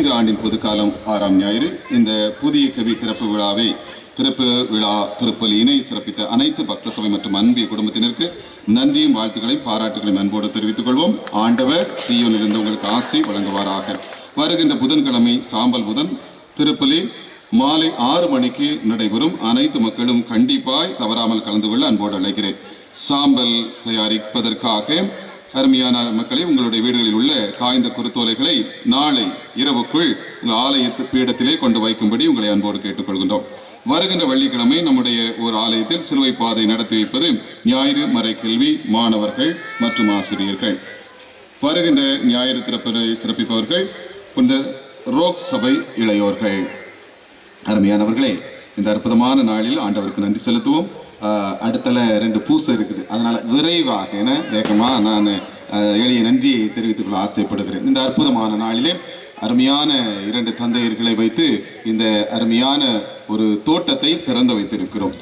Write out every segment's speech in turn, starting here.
இந்த ஆண்டின் பொதுக்காலம் 6ஆம் ஞாயிறு. இந்த புதிய கவி திறப்பு விழாவை திருப்பலியினை சிறப்பித்த அனைத்து பக்த சபை மற்றும் அன்பிய குடும்பத்தினருக்கு நன்றியும் வாழ்த்துக்களையும் பாராட்டுகளையும் அன்போடு தெரிவித்துக் கொள்வோம். ஆண்டவர் சீயோனிலிருந்து உங்களுக்கு ஆசை வழங்குவாராக. வருகின்ற புதன்கிழமை சாம்பல் புதன் திருப்பலி மாலை 6 மணிக்கு நடைபெறும். அனைத்து மக்களும் கண்டிப்பாய் தவறாமல் கலந்து கொள்ள அன்போடு அழைக்கிறேன். சாம்பல் தயாரிப்பதற்காக அருமையான மக்களை உங்களுடைய வீடுகளில் உள்ள காய்ந்த குருத்தோலைகளை நாளை இரவுக்குள் உங்கள் ஆலயத்து பீடத்திலே கொண்டு வைக்கும்படி உங்களை அன்போடு கேட்டுக்கொள்கின்றோம். வருகின்ற வெள்ளிக்கிழமை நம்முடைய ஒரு ஆலயத்தில் சிலுவை பாதை நடத்தி வைப்பது ஞாயிறு மறை கல்வி மாணவர்கள் மற்றும் ஆசிரியர்கள். வருகின்ற ஞாயிறு திறப்பை சிறப்பிப்பவர்கள் இந்த ரோக் சபை இளையோர்கள். அருமையானவர்களே, இந்த அற்புதமான நாளில் ஆண்டவருக்கு நன்றி செலுத்துவோம். அடுத்தல 2 பூசை இருக்குது, அதனால் விரைவாக வேகமாக நான் எளிய நன்றியை தெரிவித்துக்கொள்ள ஆசைப்படுகிறேன். இந்த அற்புதமான நாளிலே அருமையான 2 தந்தையர்களை வைத்து இந்த அருமையான ஒரு தோட்டத்தை திறந்து வைத்திருக்கிறோம்.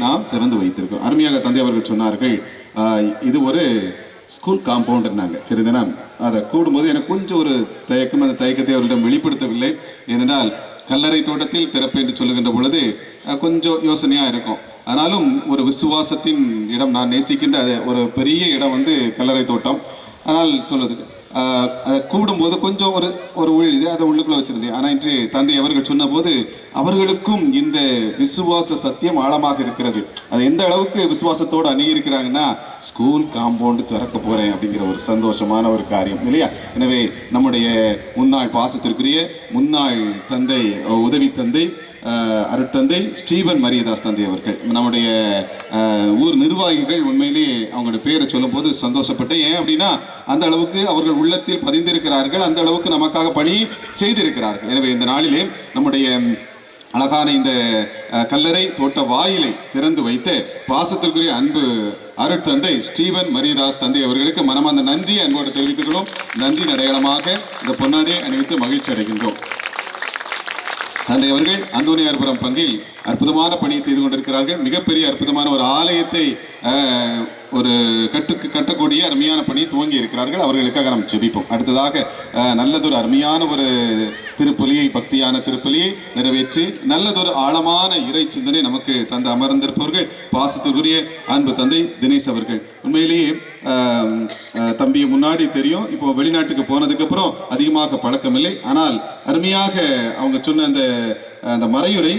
நாம் திறந்து வைத்திருக்கிறோம். அருமையாக தந்தை அவர்கள் சொன்னார்கள், இது ஒரு ஸ்கூல் காம்பவுண்டுனாங்க. சரிதானா? அதை கூடும்போது எனக்கு கொஞ்சம் ஒரு தயக்கம், அந்த தயக்கத்தை அவர்களிடம் வெளிப்படுத்தவில்லை. ஏனென்றால் கல்லறை தோட்டத்தில் திறப்பு என்று சொல்லுகின்ற பொழுது கொஞ்சம் யோசனையாக இருக்கும். ஆனாலும் ஒரு விசுவாசத்தின் இடம், நான் நேசிக்கின்ற ஒரு பெரிய இடம் கல்லறை தோட்டம். ஆனால் சொல்வதுக்கு அதை கூடும்போது கொஞ்சம் ஒரு இது அதை உள்ளுக்குள்ளே வச்சுருந்தேன். ஆனால் இன்று தந்தை அவர்கள் சொன்னபோது அவர்களுக்கும் இந்த விசுவாச சத்தியம் ஆழமாக இருக்கிறது. அது எந்த அளவுக்கு விசுவாசத்தோடு அணுகியிருக்கிறாங்கன்னா, ஸ்கூல் காம்பவுண்டு திறக்க போகிறேன் அப்படிங்கிற ஒரு சந்தோஷமான ஒரு காரியம் இல்லையா? எனவே நம்முடைய முன்னாள் பாசத்திற்குரிய முன்னாள் தந்தை, உதவி தந்தை அருட்தந்தை ஸ்டீவன் மரியதாஸ் தந்தை அவர்கள், நம்முடைய ஊர் நிர்வாகிகள் உண்மையிலேயே அவங்களுடைய பேரை சொல்லும் போது சந்தோஷப்பட்டேன். ஏன் அப்படின்னா, அந்த அளவுக்கு அவர்கள் உள்ளத்தில் பதிந்திருக்கிறார்கள், அந்த அளவுக்கு நமக்காக பணி செய்திருக்கிறார்கள். எனவே இந்த நாளிலே நம்முடைய அழகான இந்த கல்லறை தோட்ட வாயிலை திறந்து வைத்து பாசத்திற்குரிய அன்பு அருட்தந்தை ஸ்டீவன் மரியதாஸ் தந்தை அவர்களுக்கு மனமார்ந்த நன்றியை அன்போடு தெரிவித்துக்கிறோம். நன்றி அடையாளமாக இந்த பொன்னாடியை அணிவித்து மகிழ்ச்சி அடைகின்றோம். தந்தை அவர்கள் அந்தோனியார்புரம் பங்கில் அற்புதமான பணி செய்து கொண்டிருக்கிறார்கள். மிகப்பெரிய அற்புதமான ஒரு ஆலயத்தை ஒரு கட்டக்கூடிய அருமையான பணி துவங்கி இருக்கிறார்கள். அவர்களுக்காக நாம் ஜெபிப்போம். அடுத்ததாக நல்லதொரு அருமையான ஒரு திருப்பலியை, பக்தியான திருப்பலியை நிறைவேற்றி நல்லதொரு ஆழமான இறை சிந்தனை நமக்கு தந்து அமர்ந்திருப்பவர்கள் பாசத்திற்குரிய அன்பு தந்தை தினேஷ் அவர்கள். உண்மையிலேயே தம்பியை முன்னாடி தெரியும், இப்போ வெளிநாட்டுக்கு போனதுக்கு அப்புறம் அதிகமாக பழக்கமில்லை. ஆனால் அருமையாக அவங்க சொன்ன அந்த மறையுரை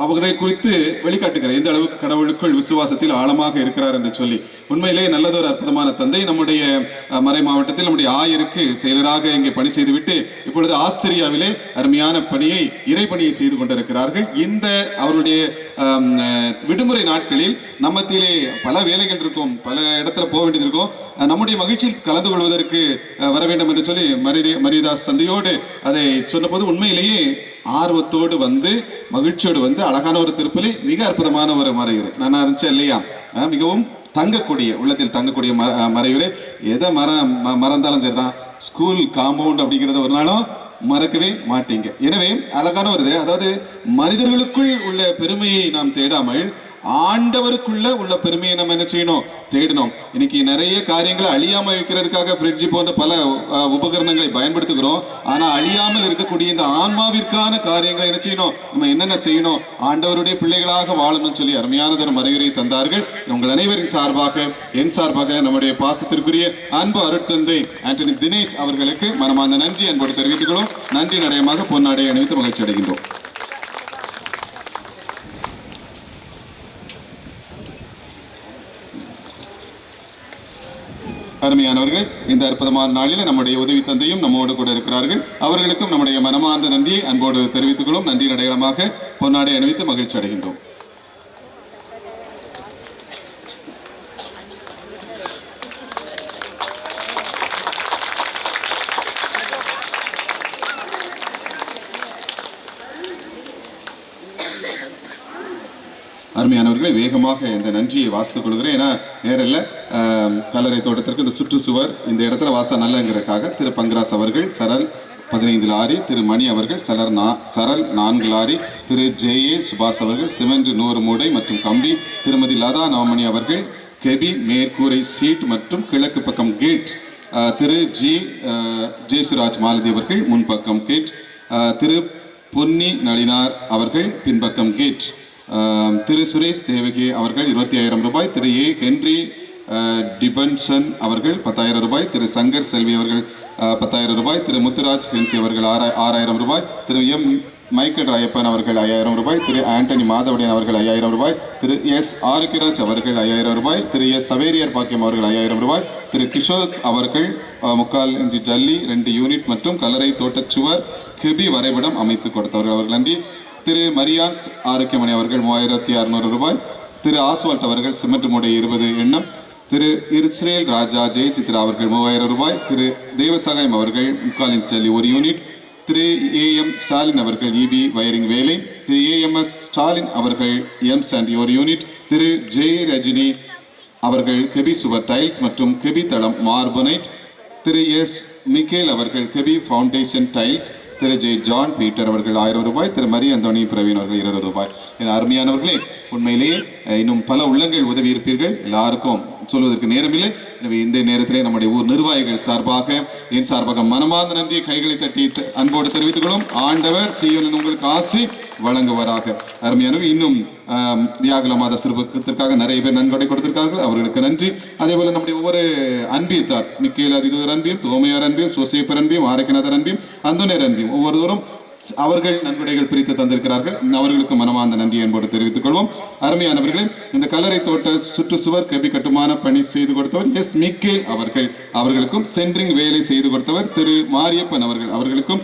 அவர்களை குறித்து வெளிக்காட்டுகிறார், எந்த அளவுக்கு கடவுளுக்குள் விசுவாசத்தில் ஆழமாக இருக்கிறார் என்று சொல்லி. உண்மையிலே நல்லதொரு அற்புதமான தந்தை. நம்முடைய மறை மாவட்டத்தில் நம்முடைய ஆயருக்கு செயலராக இங்கே பணி செய்துவிட்டு இப்பொழுது ஆஸ்திரியாவிலே அருமையான பணியை, இறை பணியை செய்து கொண்டிருக்கிறார்கள். இந்த அவருடைய விடுமுறை நாட்களில் நம்மத்திலே பல வேலைகள் இருக்கும், பல இடத்துல போக வேண்டியது இருக்கும். நம்முடைய மகிழ்ச்சியில் கலந்து கொள்வதற்கு வர வேண்டும் என்று சொல்லி மரியதாஸ் தந்தையோடு அதை சொன்னபோது உண்மையிலேயே ஆர்வத்தோடு மகிழ்ச்சியோடு அழகான ஒரு திருப்பலி, மிக அற்புதமான ஒரு மறையுரை. நான் இருந்துச்சேன் இல்லையா? மிகவும் தங்கக்கூடிய, உள்ளத்தில் தங்கக்கூடிய மறையுரை. எதை மறந்தாலும் சரிதான், ஸ்கூல் காம்பவுண்ட் அப்படிங்கிறத ஒரு நாளும் மறக்கவே மாட்டீங்க. எனவே அழகான ஒரு அதாவது மனிதர்களுக்குள் உள்ள பெருமையை நாம் தேடாமல் ஆண்டவருக்குள்ள உள்ள பெருமையை நம்ம என்ன செய்யணும், தேடணும். இன்னைக்கு நிறைய காரியங்களை அழியாமல் வைக்கிறதுக்காக ஃப்ரிட்ஜ் போன்ற பல உபகரணங்களை பயன்படுத்துகிறோம். ஆனால் அழியாமல் இருக்கக்கூடிய இந்த ஆன்மாவிற்கான காரியங்களை என்ன செய்யணும், நம்ம என்னென்ன செய்யணும், ஆண்டவருடைய பிள்ளைகளாக வாழணும்னு சொல்லி அருமையானதொரு மறையுரை தந்தார்கள். உங்கள் அனைவரின் சார்பாக, என் சார்பாக நம்முடைய பாசத்திற்குரிய அன்பு அருட்தந்தை ஆண்டனி தினேஷ் அவர்களுக்கு மனமார்ந்த நன்றி அன்போடு தெரிவித்துக்கிறோம். நன்றி நடையமாக பொன்னாடை அணிவித்து மகிழ்ச்சி அடைகின்றோம். அருமையானவர்கள், இந்த அற்புதமான நாளில் நம்முடைய உதவி தந்தையும் நம்மோடு கூட இருக்கிறார்கள். அவர்களுக்கும் நம்முடைய மனமார்ந்த நன்றியை அன்போடு தெரிவித்துக் கொள்ளும். நன்றி அடையாளமாக பொன்னாடை அணிவித்து மகிழ்ச்சி அடைகின்றோம். அருமையானவர்களை, வேகமாக இந்த நன்றியை வாசித்துக் கொள்கிறேன். ஏன்னா நேரில் கல்லறை தோட்டத்திற்கு இந்த சுற்றுச்சுவர் இந்த இடத்துல வாசித்தா நல்லங்கிறதுக்காக திரு பங்கராஸ் அவர்கள் சரல் 15 லாரி, திரு மணி அவர்கள் சரல் 4 லாரி, திரு ஜே.ஏ. சுபாஷ் அவர்கள் சிமெண்ட் 100 மூடை மற்றும் கம்பி, திருமதி லதா நவமணி அவர்கள் கெபி மேற்கூரை சீட் மற்றும் கிழக்கு பக்கம் கேட் திரு ஜி ஜெயசுராஜ் மாலதி அவர்கள் முன்பக்கம் கேட், திரு பொன்னி நளினார் அவர்கள் பின்பக்கம் கேட், திரு சுரேஷ் தேவகி அவர்கள் 25,000 ரூபாய், திரு ஏ ஹென்றி டிபன்சன் அவர்கள் 10,000 ரூபாய், திரு சங்கர் செல்வி அவர்கள் 10,000 ரூபாய், திரு முத்துராஜ் ஹென்சி அவர்கள் 6,000 ரூபாய், திரு எம் மைக்கேல் ராயப்பன் அவர்கள் 5,000 ரூபாய், திரு ஆண்டனி மாதவடியன் அவர்கள் 5,000 ரூபாய், திரு எஸ் ஆரோக்கியராஜ் அவர்கள் 5,000 ரூபாய், திரு எஸ் சவேரியார் பாக்கியம் அவர்கள் 5,000 ரூபாய், திரு கிஷோர் அவர்கள் 3/4 இன்ச்சு ஜல்லி 2 யூனிட் மற்றும் கல்லறை தோட்டச்சுவர் கெபி வரைபடம் அமைத்து கொடுத்தவர்கள் அவர்கள் நன்றி. திரு மரியான்ஸ் ஆரோக்கியமணி அவர்கள் 3,600 ரூபாய், திரு ஆஸ்வால்ட் அவர்கள் சிமெண்ட் மூடை 20 எண்ணம், திரு இஸ்ரேல் ராஜா ஜெய் சித்ரா அவர்கள் 3,000 ரூபாய், திரு தேவசகாயம் அவர்கள் 3/4 இன்ச் ஜல்லி 1 யூனிட், திரு ஏஎம் ஸ்டாலின் அவர்கள் இபி வயரிங் வேலை, திரு ஏஎம்எஸ் ஸ்டாலின் அவர்கள் எம் சாண்டி 1 யூனிட், திரு ஜெய் ரஜினி அவர்கள் கெபி சுவர் டைல்ஸ் மற்றும் கெபி தளம் மார்பனைட், திரு எஸ் மிக்கேல் அவர்கள் கெபி ஃபவுண்டேஷன் டைல்ஸ், திரு ஜே ஜான் பீட்டர் அவர்கள் 1000 ரூபாய், திரு மரி அந்தோனி பிரவீன் அவர்கள் 20 ரூபாய். அருமையானவர்களே, உண்மையிலேயே இன்னும் பல உள்ளங்கள் உதவி இருப்பீர்கள். எல்லாருக்கும் சொல்வதற்கு நேரமில்லை. எனவே இந்த நேரத்திலே நம்முடைய ஊர் நிர்வாகிகள் சார்பாக என் சார்பாக மனமார்ந்த நன்றியை கைகளை தட்டி அன்போடு தெரிவித்துக் கொள்ளும். ஆண்டவர் சீயோனில் உங்களுக்கு ஆசி வழங்குவராக. அருமையானவர், இன்னும் வியாகுல மாத சிறுபக்கத்திற்காக நிறைய பேர் நன்கொடை கொடுத்திருக்கார்கள், அவர்களுக்கு நன்றி. அதே போல நம்முடைய ஒவ்வொரு அன்பியத்தார், மிக்கேல் அதிதூர் அன்பியும், தோமையார் அன்பியும், சோசேப்பர் அன்பியும், ஆரோக்கியநாதர் அன்பியும், அந்தோனியர் அன்பியும் ஒவ்வொருவரும் அவர்கள் நன்கொடைகள் பிரித்து தந்திருக்கிறார்கள். அவர்களுக்கு மனமார்ந்த நன்றி என்போடு தெரிவித்துக் கொள்வோம். அருமையானவர்களே, இந்த கல்லறை தோட்ட சுற்றுச்சுவர் கெபி கட்டுமான பணி செய்து கொடுத்தவர் எஸ் மிக்கேல் அவர்களுக்கும், சென்ட்ரிங் வேலை செய்து கொடுத்தவர் திரு மாரியப்பன் அவர்களுக்கும்,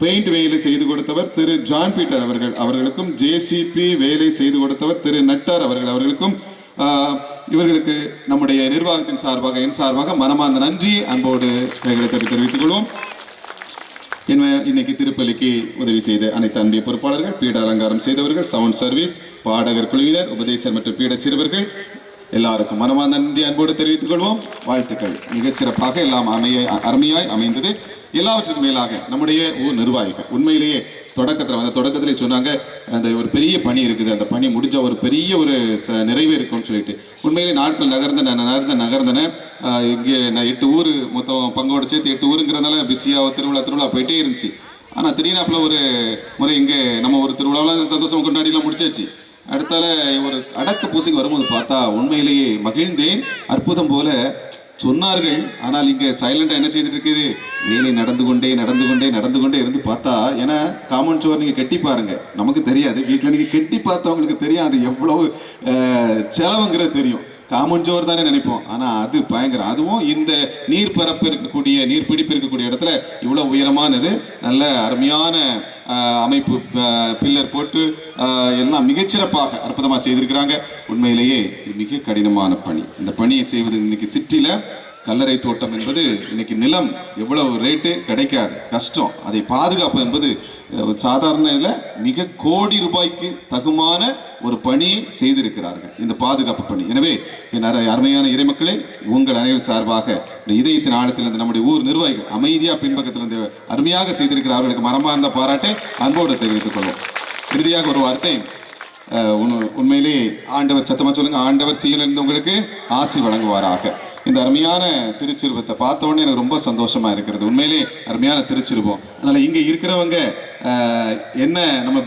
பெயிண்ட் வேலை செய்து கொடுத்தவர் திரு ஜான் பீட்டர் அவர்களுக்கும், ஜேசிபி வேலை செய்து கொடுத்தவர் திரு நட்டார் அவர்களுக்கும், இவர்களுக்கு நம்முடைய நிர்வாகத்தின் சார்பாக என் சார்பாக மனமார்ந்த நன்றி அன்போடு கைகளை தெரிவித்துக் கொள்வோம். இன்னைக்கு திருப்பலிக்கு உதவி செய்த அனைத்து அன்பிய பொறுப்பாளர்கள், பீட அலங்காரம் செய்தவர்கள், சவுண்ட் சர்வீஸ், பாடகர் குழுவினர், உபதேசர் மற்றும் பீட சிறுவர்கள் எல்லாருக்கும் மனமார்ந்த நன்றி அன்போடு தெரிவித்துக் கொள்வோம். வாழ்த்துக்கள். மிகச்சிறப்பாக எல்லாம் அருமையாய் அமைந்தது. எல்லாவற்றுக்கும் மேலாக நம்முடைய ஊர் நிர்வாகிகள் உண்மையிலேயே தொடக்கத்திலே சொன்னாங்க, அந்த ஒரு பெரிய பணி இருக்குது, அந்த பணி முடிஞ்ச ஒரு பெரிய ஒரு நிறைவே இருக்கும்னு சொல்லிட்டு உண்மையிலே நாட்கள் நகர்ந்தன. இங்கே நான் 8 ஊர் மொத்தம் பங்கோடு சேர்த்து 8 ஊருங்கிறதுனால பிஸியாக திருவிழா போயிட்டே இருந்துச்சு. ஆனால் திடீர்னாப்பில் ஒரு முறை இங்கே நம்ம ஒரு திருவிழாவில் சந்தோஷம் கொண்டாடிலாம் முடிச்சாச்சு. அடுத்தால ஒரு அடக்க பூசைக்கு வரும்போது பார்த்தா உண்மையிலேயே மகிழ்ந்தேன். அற்புதம் போல சொன்னார்கள். ஆனால் இங்கே சைலண்டாக என்ன செய்துட்டு இருக்குது, வேலை நடந்து கொண்டே இருந்து பார்த்தா, ஏன்னா காமன் சோர் நீங்கள் கட்டி பாருங்க, நமக்கு தெரியாது, வீட்டில் நீங்கள் கட்டி பார்த்தவங்களுக்கு தெரியாது எவ்வளவு செலவுங்கிறது தெரியும். காமன் சோர் தானே நினைப்போம், ஆனால் அது பயங்கரம். அதுவும் இந்த நீர்பிடிப்பு இருக்கக்கூடிய இடத்துல இவ்வளோ உயரமானது, நல்ல அருமையான அமைப்பு, பில்லர் போட்டு எல்லாம் மிகச்சிறப்பாக அற்புதமாக செய்திருக்கிறாங்க. உண்மையிலேயே இது மிக கடினமான பணி. இந்த பணியை செய்வது இன்னைக்கு சிட்டியில் கல்லறை தோட்டம் என்பது இன்னைக்கு நிலம் எவ்வளவு ரேட்டு கிடைக்காது, கஷ்டம். அதை பாதுகாப்பு என்பது சாதாரண இல்லை, மிக கோடி ரூபாய்க்கு தகுமான ஒரு பணியை செய்திருக்கிறார்கள், இந்த பாதுகாப்பு பணி. எனவே என் அருமையான இறைமக்களே, உங்கள் அனைவரும் சார்பாக இதயத்தின் ஆழத்திலிருந்து நம்முடைய ஊர் நிர்வாகிகள் அமைதியாக பின்பக்கத்திலிருந்து அருமையாக செய்திருக்கிறார்களுக்கு மனமார்ந்த பாராட்டை அன்போடு தெரிவித்துக் கொள்வோம். இறுதியாக ஒரு வார்த்தை, உண்மையிலே ஆண்டவர், சத்தமாக சொல்லுங்க, ஆண்டவர் சீலிருந்து உங்களுக்கு ஆசி வழங்குவாராக. இந்த அருமையான திருச்சிருவத்தை பார்த்த உடனே எனக்கு ரொம்ப சந்தோஷமா இருக்கிறது. உண்மையிலே அருமையான திருச்சிருவம். அதனால இங்கே இருக்கிறவங்க என்ன நம்ம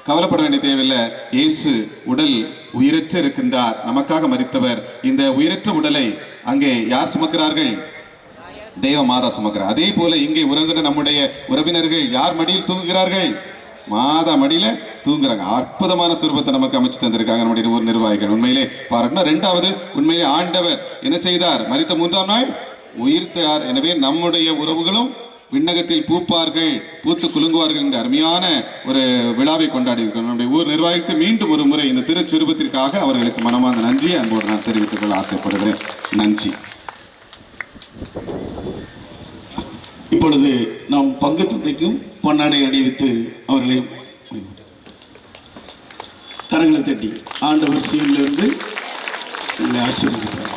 கவலைப்பட வேண்டிய தேவையில்லை. இயேசு உடல் உயிரற்ற இருக்கின்றார், நமக்காக மரித்தவர். இந்த உயிரற்ற உடலை அங்கே யார் சுமக்கிறார்கள்? தேவ மாதா சுமக்கிறார். அதே போல இங்கே உறங்குற நம்முடைய உறவினர்கள் யார் மடியில் தூங்குகிறார்கள்? மாதா மடியில தூங்குறாங்க. அற்புதமான சுரூபத்தை நமக்கு அமைச்சு தந்திருக்காங்க நம்முடைய ஊர் நிர்வாகிகள். உண்மையிலே பாராட்டணும். 2வது, உண்மையிலே ஆண்டவர் என்ன செய்தார்? மரித்த 3ஆம் நாள் உயிர்த்தார். எனவே நம்முடைய உறவுகளும் விண்ணகத்தில் பூப்பார்கள், பூத்து குலுங்குவார்கள் என்ற அருமையான ஒரு விழாவை கொண்டாடி இருக்கிறோம். நம்முடைய ஊர் நிர்வாகிக்கு மீண்டும் ஒரு முறை இந்த திருச்சிருபத்திற்காக அவர்களுக்கு மனமார்ந்த நன்றி அன்போடு நான் தெரிவித்துக் கொள்ள ஆசைப்படுகிறேன். நன்றி. இப்பொழுது நாம் பங்கு தந்தைக்கும் பொன்னாடை அணிவித்து அவர்களை கரங்களை தட்டி ஆண்டவர் சீனிலிருந்து ஆசீர்வதிப்பார்.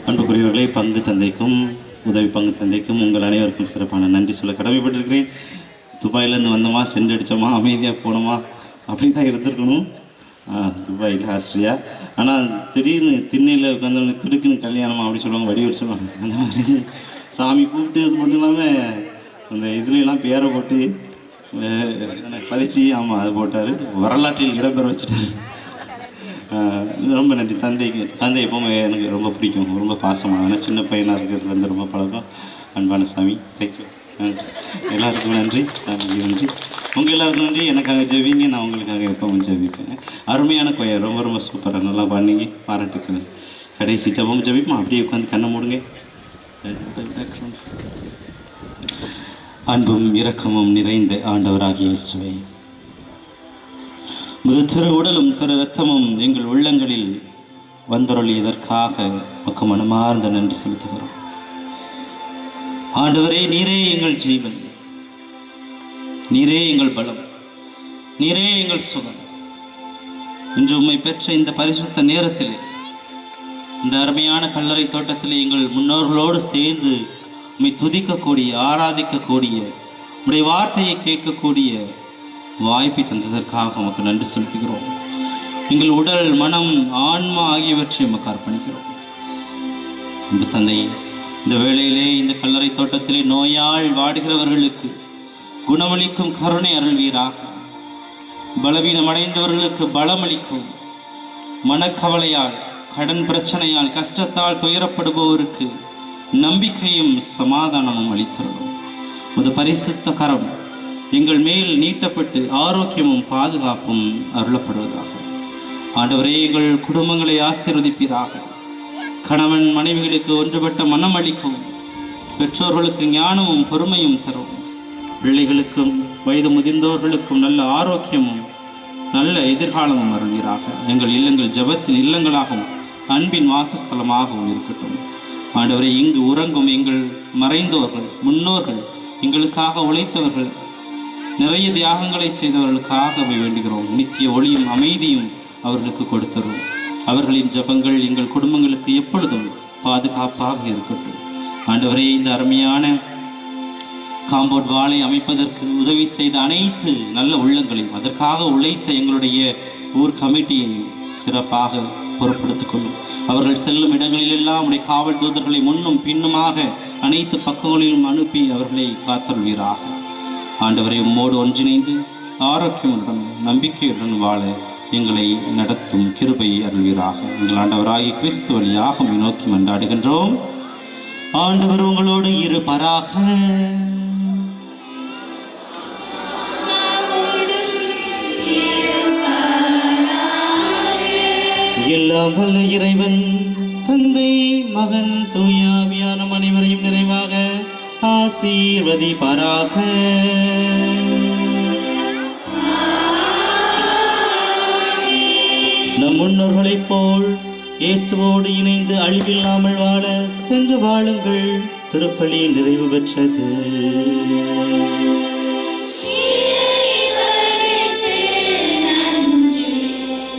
அன்புக்குரியவர்களே, பங்கு தந்தைக்கும் உதவி பங்கு தந்தைக்கும் உங்கள் அனைவருக்கும் சிறப்பான நன்றி சொல்ல கடமைப்பட்டிருக்கிறேன். துபாயிலேருந்து வந்தோமா, சென்றடித்தோமா, அமைதியாக போனோமா, அப்படி தான் இருந்திருக்கணும். துபாயில் ஆஸ்திரியா. ஆனால் திடீர்னு திண்ணையில் உட்காந்தவங்க திடுக்குன்னு கல்யாணமா அப்படி சொல்லுவாங்க, வடிவேல் சொல்லுவாங்க. அந்த மாதிரி சாமி கூப்பிட்டு இது மட்டும் இல்லாமல் அந்த இதுலாம் பேரை போட்டு பதிச்சு, ஆமாம் அது போட்டார், வரலாற்றில் இடம்பெற வச்சுட்டார். ரொம்ப நன்றி. தந்தை எப்போவுமே எனக்கு ரொம்ப பிடிக்கும், ரொம்ப பாசமான, சின்ன பையனாக இருக்கிறது வந்து ரொம்ப பழக்கம். அன்பான சாமி, தேங்க்யூ. நன்றி எல்லாருக்கும் நன்றி. நன்றி உங்கள் எல்லாருக்கும் நன்றி. எனக்காக ஜெபிங்க, நான் உங்களுக்காக எப்பவும் ஜெபிப்பேன். அருமையான கொயர், ரொம்ப ரொம்ப சூப்பராக நல்லா பண்ணீங்க, பாராட்டுக்கிறேன். கடைசி ஜெபம் ஜெபிப்போம். அப்படியே உட்காந்து கண்ணை மூடுங்க. அன்பும் இரக்கமும் நிறைந்த ஆண்டவராகிய இயேசுவே, முது திரு உடலும் திரு இரத்தமும் எங்கள் உள்ளங்களில் வந்தருளியதற்காக உமக்கு மனமார்ந்த நன்றி செலுத்துகிறோம். ஆண்டவரே, நீரே எங்கள் ஜீவன், நீரே எங்கள் பலம், நீரே எங்கள் சுகம். இன்று உம்மை பெற்ற இந்த பரிசுத்த நேரத்தில், இந்த அருமையான கல்லறை தோட்டத்தில் எங்கள் முன்னோர்களோடு சேர்ந்து உம்மை துதிக்கக்கூடிய, ஆராதிக்கக்கூடிய, உம்முடைய வார்த்தையை கேட்கக்கூடிய வாய்ப்பை தந்ததற்காக உமக்கு நன்றி செலுத்துகிறோம். எங்கள் உடல், மனம், ஆன்மா ஆகியவற்றை உமக்கு அர்ப்பணிக்கிறோம். அன்பு தந்தையே, இந்த வேளையிலே இந்த கல்லறை தோட்டத்திலே நோயால் வாடுகிறவர்களுக்கு குணமளிக்கும் கருணை அருள்வீராக. பலவீனமடைந்தவர்களுக்கு பலமளிக்கும், மனக்கவலையால், கடன் பிரச்சனையால், கஷ்டத்தால் துயரப்படுபவருக்கு நம்பிக்கையும் சமாதானமும் அளித்தருளும். உமது பரிசுத்த கரம் எங்கள் மேல் நீட்டப்பட்டு ஆரோக்கியமும் பாதுகாப்பும் அருளப்படுவதாக. ஆண்டவரே, எங்கள் குடும்பங்களை ஆசீர்வதிப்பீராக. கணவன் மனைவிகளுக்கு ஒன்றுபட்ட மனம் அளிக்கும், பெற்றோர்களுக்கு ஞானமும் பொறுமையும் தரும், பிள்ளைகளுக்கும் வயது முதிர்ந்தோர்களுக்கும் நல்ல ஆரோக்கியமும் நல்ல எதிர்காலமும் அருள்வீராக. எங்கள் இல்லங்கள் ஜெபத்தின் இல்லங்களாகவும் அன்பின் வாசஸ்தலமாகவும் இருக்கட்டும். ஆண்டவரை, இங்கு உறங்கும் எங்கள் மறைந்தோர்கள், முன்னோர்கள், எங்களுக்காக உழைத்தவர்கள், நிறைய தியாகங்களை செய்தவர்களுக்காகவே வேண்டுகிறோம். நித்திய ஒளியும் அமைதியும் அவர்களுக்கு கொடுத்தரும். அவர்களின் ஜெபங்கள் எங்கள் குடும்பங்களுக்கு எப்பொழுதும் பாதுகாப்பாக இருக்கட்டும். ஆண்டவரே, இந்த அருமையான காம்பவுண்ட் வாலை அமைப்பதற்கு உதவி செய்த அனைத்து நல்ல உள்ளங்களையும், அதற்காக உழைத்த எங்களுடைய ஊர் கமிட்டியையும் சிறப்பாக பொறுப்படுத்திக் கொள்ளும். அவர்கள் செல்லும் இடங்களிலெல்லாம் உடைய காவல் தூதர்களை முன்னும் பின்னுமாக அனைத்து பக்கங்களிலும் அனுப்பி அவர்களை காத்தருள்வீராக. ஆண்டவரை, உம்மோடு ஒன்றிணைந்து ஆரோக்கியமுடன் நம்பிக்கையுடன் வாழ எங்களை நடத்தும் கிருபையை அருள்வீராக. எங்கள் ஆண்டவராகிய கிறிஸ்து வழியாக உம்மை நோக்கி மன்றாடுகின்றோம். ஆண்டவர் உங்களோடு இருப்பாராக. எல்லாம் வல்ல இறைவன் தந்தை, மகன், தூய ஆவியான அனைவரையும் நிறைவாக ஆசீர்வதிப்பாராக. நம் முன்னோர்களைப் போல் இயேசுவோடு இணைந்து அழிவில்லாமல் வாழ சென்று வாழுங்கள். திருப்பலி நிறைவு பெற்றது.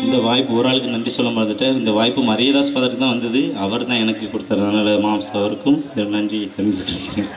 இந்த வாய்ப்பு ஒரு ஆளுக்கு நன்றி சொல்ல மறந்துட்டேன். இந்த வாய்ப்பு மரியதாஸ் ஃபாதருக்கு தான் வந்தது. அவர் தான் எனக்கு கொடுத்ததுனால மாம்ஸ் அவருக்கும் நன்றி தெரிவித்துக்கிறேன்.